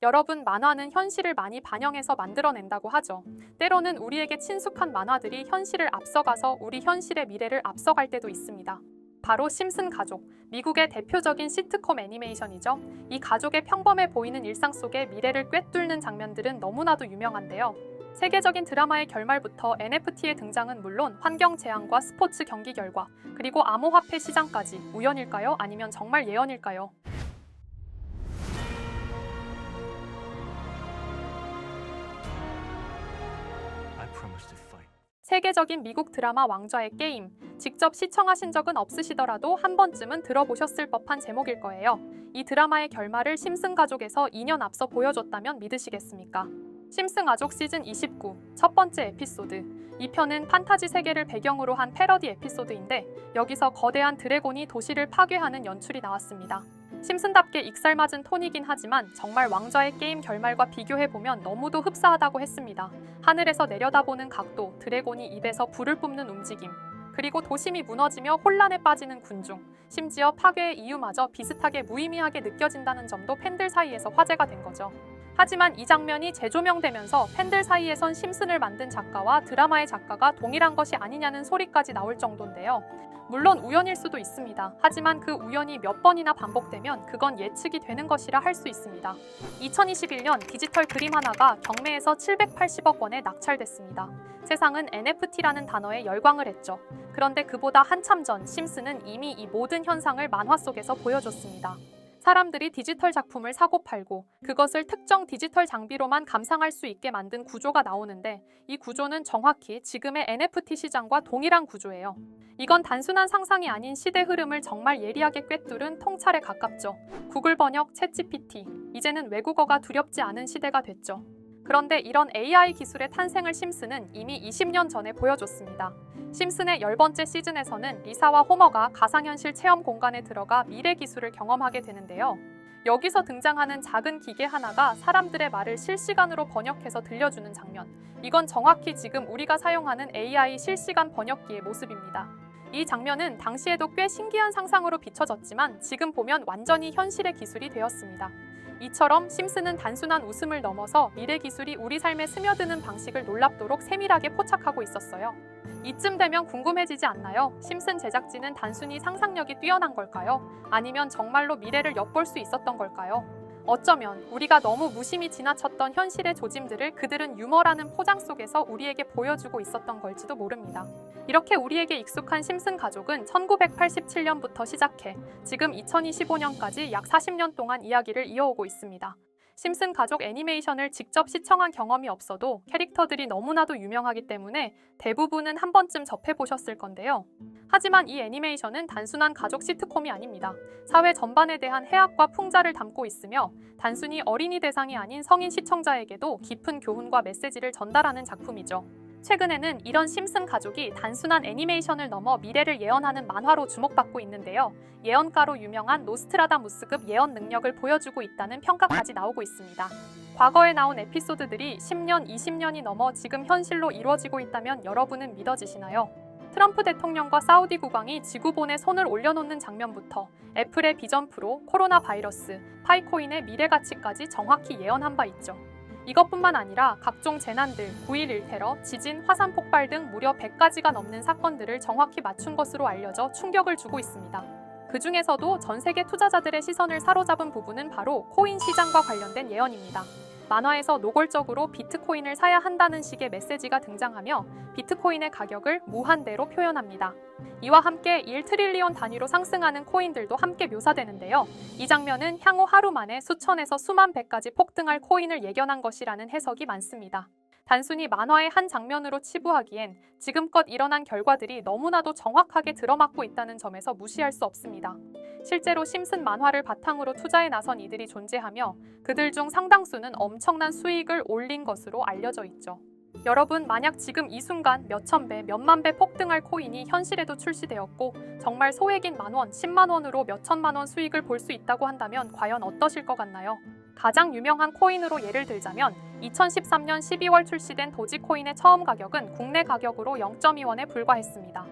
여러분, 만화는 현실을 많이 반영해서 만들어낸다고 하죠. 때로는 우리에게 친숙한 만화들이 현실을 앞서가서 우리 현실의 미래를 앞서갈 때도 있습니다. 바로 심슨 가족, 미국의 대표적인 시트콤 애니메이션이죠. 이 가족의 평범해 보이는 일상 속에 미래를 꿰뚫는 장면들은 너무나도 유명한데요. 세계적인 드라마의 결말부터 NFT의 등장은 물론 환경 재앙과 스포츠 경기 결과, 그리고 암호화폐 시장까지 우연일까요? 아니면 정말 예언일까요? 세계적인 미국 드라마 왕좌의 게임, 직접 시청하신 적은 없으시더라도 한 번쯤은 들어보셨을 법한 제목일 거예요. 이 드라마의 결말을 심슨 가족에서 2년 앞서 보여줬다면 믿으시겠습니까? 심슨 가족 시즌 29, 첫 번째 에피소드. 이 편은 판타지 세계를 배경으로 한 패러디 에피소드인데 여기서 거대한 드래곤이 도시를 파괴하는 연출이 나왔습니다. 심슨답게 익살맞은 톤이긴 하지만 정말 왕좌의 게임 결말과 비교해보면 너무도 흡사하다고 했습니다. 하늘에서 내려다보는 각도, 드래곤이 입에서 불을 뿜는 움직임, 그리고 도심이 무너지며 혼란에 빠지는 군중, 심지어 파괴의 이유마저 비슷하게 무의미하게 느껴진다는 점도 팬들 사이에서 화제가 된 거죠. 하지만 이 장면이 재조명되면서 팬들 사이에선 심슨을 만든 작가와 드라마의 작가가 동일한 것이 아니냐는 소리까지 나올 정도인데요. 물론 우연일 수도 있습니다. 하지만 그 우연이 몇 번이나 반복되면 그건 예측이 되는 것이라 할 수 있습니다. 2021년 디지털 그림 하나가 경매에서 780억 원에 낙찰됐습니다. 세상은 NFT라는 단어에 열광을 했죠. 그런데 그보다 한참 전 심슨은 이미 이 모든 현상을 만화 속에서 보여줬습니다. 사람들이 디지털 작품을 사고 팔고 그것을 특정 디지털 장비로만 감상할 수 있게 만든 구조가 나오는데 이 구조는 정확히 지금의 NFT 시장과 동일한 구조예요. 이건 단순한 상상이 아닌 시대 흐름을 정말 예리하게 꿰뚫은 통찰에 가깝죠. 구글 번역, 챗GPT, 이제는 외국어가 두렵지 않은 시대가 됐죠. 그런데 이런 AI 기술의 탄생을 심슨은 이미 20년 전에 보여줬습니다. 심슨의 10번째 시즌에서는 리사와 호머가 가상현실 체험 공간에 들어가 미래 기술을 경험하게 되는데요. 여기서 등장하는 작은 기계 하나가 사람들의 말을 실시간으로 번역해서 들려주는 장면. 이건 정확히 지금 우리가 사용하는 AI 실시간 번역기의 모습입니다. 이 장면은 당시에도 꽤 신기한 상상으로 비춰졌지만 지금 보면 완전히 현실의 기술이 되었습니다. 이처럼 심슨은 단순한 웃음을 넘어서 미래 기술이 우리 삶에 스며드는 방식을 놀랍도록 세밀하게 포착하고 있었어요. 이쯤 되면 궁금해지지 않나요? 심슨 제작진은 단순히 상상력이 뛰어난 걸까요? 아니면 정말로 미래를 엿볼 수 있었던 걸까요? 어쩌면 우리가 너무 무심히 지나쳤던 현실의 조짐들을 그들은 유머라는 포장 속에서 우리에게 보여주고 있었던 걸지도 모릅니다. 이렇게 우리에게 익숙한 심슨 가족은 1987년부터 시작해 지금 2025년까지 약 40년 동안 이야기를 이어오고 있습니다. 심슨 가족 애니메이션을 직접 시청한 경험이 없어도 캐릭터들이 너무나도 유명하기 때문에 대부분은 한 번쯤 접해보셨을 건데요. 하지만 이 애니메이션은 단순한 가족 시트콤이 아닙니다. 사회 전반에 대한 해악과 풍자를 담고 있으며 단순히 어린이 대상이 아닌 성인 시청자에게도 깊은 교훈과 메시지를 전달하는 작품이죠. 최근에는 이런 심슨 가족이 단순한 애니메이션을 넘어 미래를 예언하는 만화로 주목받고 있는데요. 예언가로 유명한 노스트라다무스급 예언 능력을 보여주고 있다는 평가까지 나오고 있습니다. 과거에 나온 에피소드들이 10년, 20년이 넘어 지금 현실로 이루어지고 있다면 여러분은 믿어지시나요? 트럼프 대통령과 사우디 국왕이 지구본에 손을 올려놓는 장면부터 애플의 비전 프로, 코로나 바이러스, 파이코인의 미래 가치까지 정확히 예언한 바 있죠. 이것뿐만 아니라 각종 재난들, 9.11 테러, 지진, 화산 폭발 등 무려 100가지가 넘는 사건들을 정확히 맞춘 것으로 알려져 충격을 주고 있습니다. 그 중에서도 전 세계 투자자들의 시선을 사로잡은 부분은 바로 코인 시장과 관련된 예언입니다. 만화에서 노골적으로 비트코인을 사야 한다는 식의 메시지가 등장하며 비트코인의 가격을 무한대로 표현합니다. 이와 함께 1트릴리온 단위로 상승하는 코인들도 함께 묘사되는데요. 이 장면은 향후 하루 만에 수천에서 수만 배까지 폭등할 코인을 예견한 것이라는 해석이 많습니다. 단순히 만화의 한 장면으로 치부하기엔 지금껏 일어난 결과들이 너무나도 정확하게 들어맞고 있다는 점에서 무시할 수 없습니다. 실제로 심슨 만화를 바탕으로 투자에 나선 이들이 존재하며 그들 중 상당수는 엄청난 수익을 올린 것으로 알려져 있죠. 여러분, 만약 지금 이 순간 몇천 배, 몇만 배 폭등할 코인이 현실에도 출시되었고 정말 소액인 만원, 10만 원으로 몇천만 원 수익을 볼 수 있다고 한다면 과연 어떠실 것 같나요? 가장 유명한 코인으로 예를 들자면 2013년 12월 출시된 도지코인의 처음 가격은 국내 가격으로 0.2원에 불과했습니다.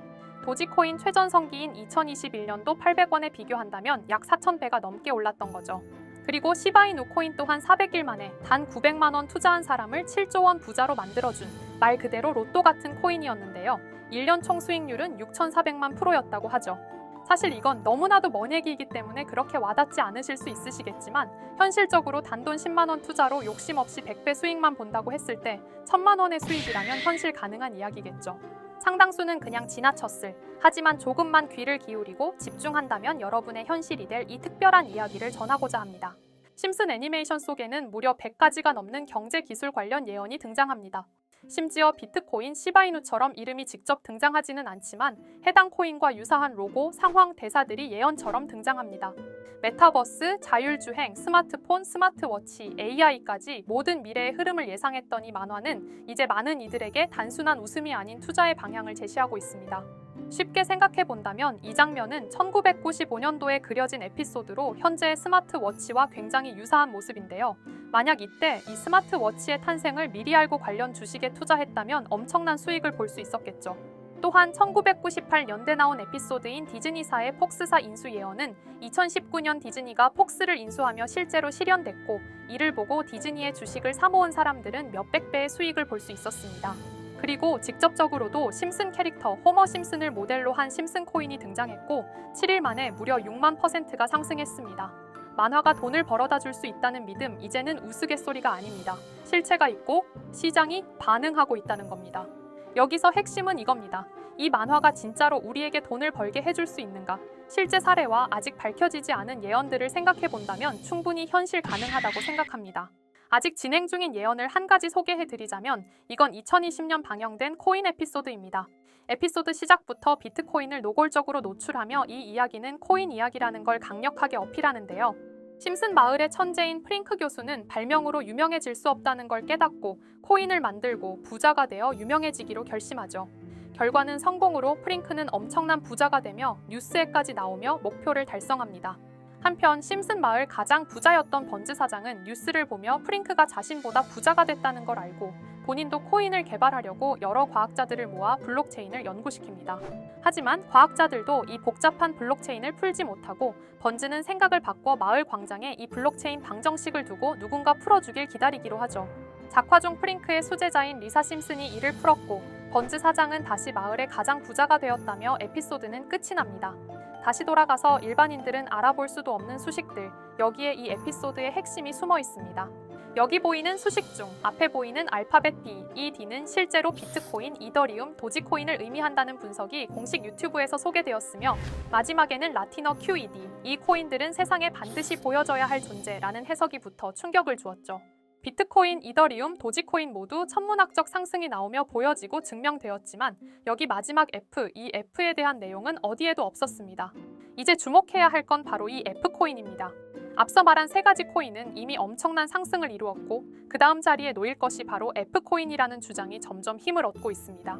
도지코인 최전성기인 2021년도 800원에 비교한다면 약 4,000배가 넘게 올랐던 거죠. 그리고 시바이누 코인 또한 400일 만에 단 900만 원 투자한 사람을 7조 원 부자로 만들어준 말 그대로 로또 같은 코인이었는데요. 1년 총 수익률은 6,400만 %였다고 하죠. 사실 이건 너무나도 먼 얘기이기 때문에 그렇게 와닿지 않으실 수 있으시겠지만 현실적으로 단돈 10만 원 투자로 욕심 없이 100배 수익만 본다고 했을 때 1,000만 원의 수익이라면 현실 가능한 이야기겠죠. 상당수는 그냥 지나쳤을, 하지만 조금만 귀를 기울이고 집중한다면 여러분의 현실이 될 이 특별한 이야기를 전하고자 합니다. 심슨 애니메이션 속에는 무려 100가지가 넘는 경제 기술 관련 예언이 등장합니다. 심지어 비트코인, 시바이누처럼 이름이 직접 등장하지는 않지만 해당 코인과 유사한 로고, 상황, 대사들이 예언처럼 등장합니다. 메타버스, 자율주행, 스마트폰, 스마트워치, AI까지 모든 미래의 흐름을 예상했던 이 만화는 이제 많은 이들에게 단순한 웃음이 아닌 투자의 방향을 제시하고 있습니다. 쉽게 생각해 본다면 이 장면은 1995년도에 그려진 에피소드로 현재의 스마트워치와 굉장히 유사한 모습인데요. 만약 이때 이 스마트워치의 탄생을 미리 알고 관련 주식에 투자했다면 엄청난 수익을 볼 수 있었겠죠. 또한 1998년대 나온 에피소드인 디즈니사의 폭스사 인수 예언은 2019년 디즈니가 폭스를 인수하며 실제로 실현됐고, 이를 보고 디즈니의 주식을 사모은 사람들은 몇백 배의 수익을 볼 수 있었습니다. 그리고 직접적으로도 심슨 캐릭터 호머 심슨을 모델로 한 심슨 코인이 등장했고 7일 만에 무려 6만 %가 상승했습니다. 만화가 돈을 벌어다 줄 수 있다는 믿음, 이제는 우스갯소리가 아닙니다. 실체가 있고 시장이 반응하고 있다는 겁니다. 여기서 핵심은 이겁니다. 이 만화가 진짜로 우리에게 돈을 벌게 해줄 수 있는가? 실제 사례와 아직 밝혀지지 않은 예언들을 생각해 본다면 충분히 현실 가능하다고 생각합니다. 아직 진행 중인 예언을 한 가지 소개해드리자면 이건 2020년 방영된 코인 에피소드입니다. 에피소드 시작부터 비트코인을 노골적으로 노출하며 이 이야기는 코인 이야기라는 걸 강력하게 어필하는데요. 심슨 마을의 천재인 프링크 교수는 발명으로 유명해질 수 없다는 걸 깨닫고 코인을 만들고 부자가 되어 유명해지기로 결심하죠. 결과는 성공으로 프링크는 엄청난 부자가 되며 뉴스에까지 나오며 목표를 달성합니다. 한편 심슨 마을 가장 부자였던 번즈 사장은 뉴스를 보며 프링크가 자신보다 부자가 됐다는 걸 알고 본인도 코인을 개발하려고 여러 과학자들을 모아 블록체인을 연구시킵니다. 하지만 과학자들도 이 복잡한 블록체인을 풀지 못하고 번즈는 생각을 바꿔 마을 광장에 이 블록체인 방정식을 두고 누군가 풀어주길 기다리기로 하죠. 작화 중 프링크의 수제자인 리사 심슨이 이를 풀었고 번즈 사장은 다시 마을의 가장 부자가 되었다며 에피소드는 끝이 납니다. 다시 돌아가서 일반인들은 알아볼 수도 없는 수식들, 여기에 이 에피소드의 핵심이 숨어 있습니다. 여기 보이는 수식 중 앞에 보이는 알파벳 D, 이 D는 실제로 비트코인, 이더리움, 도지코인을 의미한다는 분석이 공식 유튜브에서 소개되었으며 마지막에는 라틴어 QED, 이 코인들은 세상에 반드시 보여져야 할 존재라는 해석이 붙어 충격을 주었죠. 비트코인, 이더리움, 도지코인 모두 천문학적 상승이 나오며 보여지고 증명되었지만 여기 마지막 F, 이 F에 대한 내용은 어디에도 없었습니다. 이제 주목해야 할 건 바로 이 F코인입니다. 앞서 말한 세 가지 코인은 이미 엄청난 상승을 이루었고 그 다음 자리에 놓일 것이 바로 F코인이라는 주장이 점점 힘을 얻고 있습니다.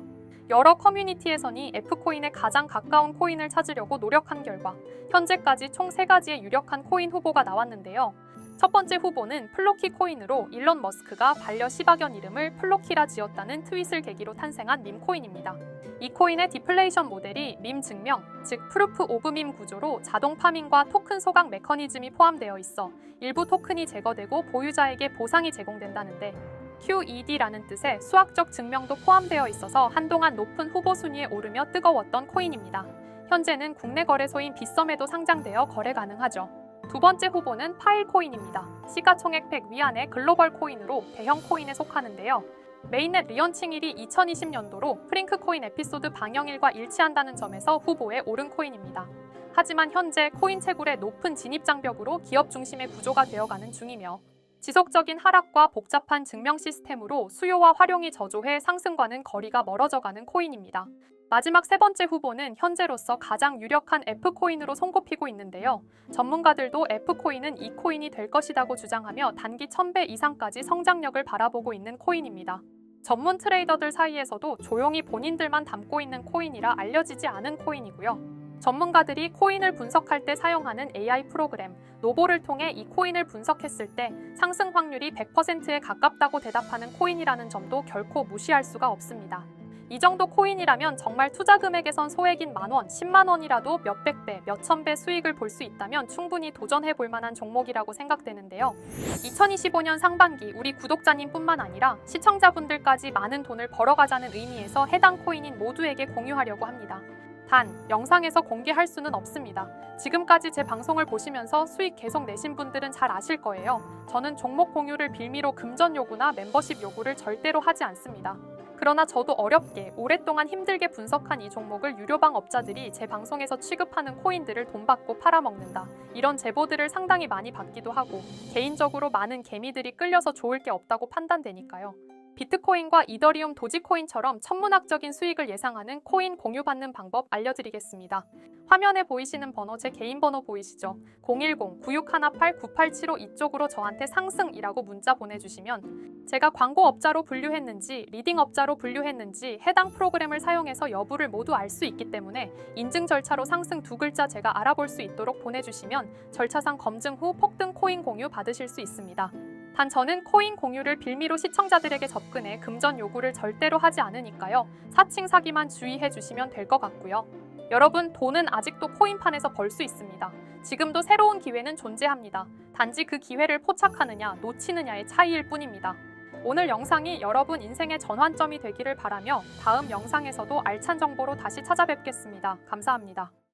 여러 커뮤니티에서는 F코인에 가장 가까운 코인을 찾으려고 노력한 결과 현재까지 총 3가지의 유력한 코인 후보가 나왔는데요. 첫 번째 후보는 플로키 코인으로 일론 머스크가 반려 시바견 이름을 플로키라 지었다는 트윗을 계기로 탄생한 밈코인입니다. 이 코인의 디플레이션 모델이 밈 증명, 즉 프루프 오브 밈 구조로 자동 파밍과 토큰 소각 메커니즘이 포함되어 있어 일부 토큰이 제거되고 보유자에게 보상이 제공된다는데 QED라는 뜻의 수학적 증명도 포함되어 있어서 한동안 높은 후보 순위에 오르며 뜨거웠던 코인입니다. 현재는 국내 거래소인 빗썸에도 상장되어 거래 가능하죠. 두 번째 후보는 파일코인입니다. 시가총액 100 위안의 글로벌 코인으로 대형 코인에 속하는데요. 메인넷 리언칭일이 2020년도로 프링크 코인 에피소드 방영일과 일치한다는 점에서 후보에 오른 코인입니다. 하지만 현재 코인 채굴의 높은 진입 장벽으로 기업 중심의 구조가 되어가는 중이며 지속적인 하락과 복잡한 증명 시스템으로 수요와 활용이 저조해 상승과는 거리가 멀어져가는 코인입니다. 마지막 세 번째 후보는 현재로서 가장 유력한 F코인으로 손꼽히고 있는데요. 전문가들도 F코인은 이 코인이 될 것이라고 주장하며 단기 1000배 이상까지 성장력을 바라보고 있는 코인입니다. 전문 트레이더들 사이에서도 조용히 본인들만 담고 있는 코인이라 알려지지 않은 코인이고요. 전문가들이 코인을 분석할 때 사용하는 AI 프로그램 노보를 통해 이 코인을 분석했을 때 상승 확률이 100%에 가깝다고 대답하는 코인이라는 점도 결코 무시할 수가 없습니다. 이 정도 코인이라면 정말 투자 금액에선 소액인 만원, 10만 원이라도 몇백 배, 몇천 배 수익을 볼 수 있다면 충분히 도전해 볼 만한 종목이라고 생각되는데요. 2025년 상반기 우리 구독자님뿐만 아니라 시청자분들까지 많은 돈을 벌어가자는 의미에서 해당 코인인 모두에게 공유하려고 합니다. 단, 영상에서 공개할 수는 없습니다. 지금까지 제 방송을 보시면서 수익 계속 내신 분들은 잘 아실 거예요. 저는 종목 공유를 빌미로 금전 요구나 멤버십 요구를 절대로 하지 않습니다. 그러나 저도 어렵게 오랫동안 힘들게 분석한 이 종목을 유료방 업자들이 제 방송에서 취급하는 코인들을 돈 받고 팔아먹는다. 이런 제보들을 상당히 많이 받기도 하고 개인적으로 많은 개미들이 끌려서 좋을 게 없다고 판단되니까요. 비트코인과 이더리움, 도지코인처럼 천문학적인 수익을 예상하는 코인 공유받는 방법 알려드리겠습니다. 화면에 보이시는 번호 제 개인 번호 보이시죠? 010-9618-9875 이쪽으로 저한테 상승이라고 문자 보내주시면 제가 광고업자로 분류했는지 리딩업자로 분류했는지 해당 프로그램을 사용해서 여부를 모두 알 수 있기 때문에 인증 절차로 상승 두 글자 제가 알아볼 수 있도록 보내주시면 절차상 검증 후 폭등 코인 공유 받으실 수 있습니다. 단 저는 코인 공유를 빌미로 시청자들에게 접근해 금전 요구를 절대로 하지 않으니까요. 사칭 사기만 주의해 주시면 될 것 같고요. 여러분, 돈은 아직도 코인판에서 벌 수 있습니다. 지금도 새로운 기회는 존재합니다. 단지 그 기회를 포착하느냐 놓치느냐의 차이일 뿐입니다. 오늘 영상이 여러분 인생의 전환점이 되기를 바라며 다음 영상에서도 알찬 정보로 다시 찾아뵙겠습니다. 감사합니다.